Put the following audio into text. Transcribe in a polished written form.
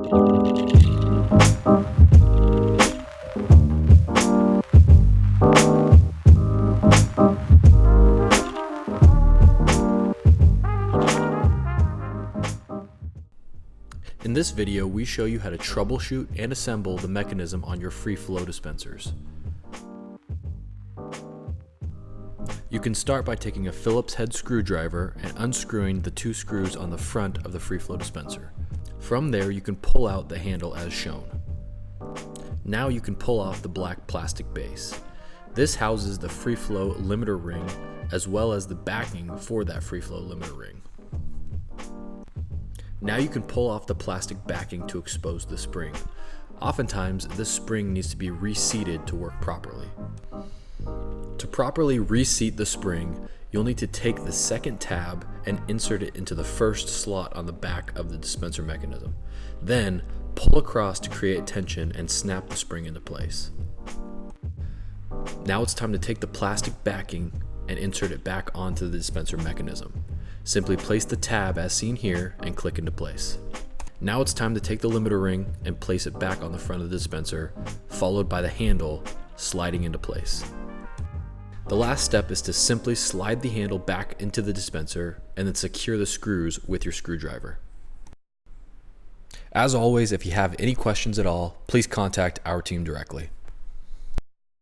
In this video, we show you how to troubleshoot and assemble the mechanism on your free flow dispensers. You can start by taking a Phillips head screwdriver and unscrewing the two screws on the front of the free flow dispenser. From there, you can pull out the handle as shown. Now you can pull off the black plastic base. This houses the free flow limiter ring as well as the backing for that free flow limiter ring. Now you can pull off the plastic backing to expose the spring. Oftentimes, this spring needs to be reseated to work properly. To properly reseat the spring, you'll need to take the second tab and insert it into the first slot on the back of the dispenser mechanism. Then, pull across to create tension and snap the spring into place. Now it's time to take the plastic backing and insert it back onto the dispenser mechanism. Simply place the tab as seen here and click into place. Now it's time to take the limiter ring and place it back on the front of the dispenser, followed by the handle sliding into place. The last step is to simply slide the handle back into the dispenser and then secure the screws with your screwdriver. As always, if you have any questions at all, please contact our team directly.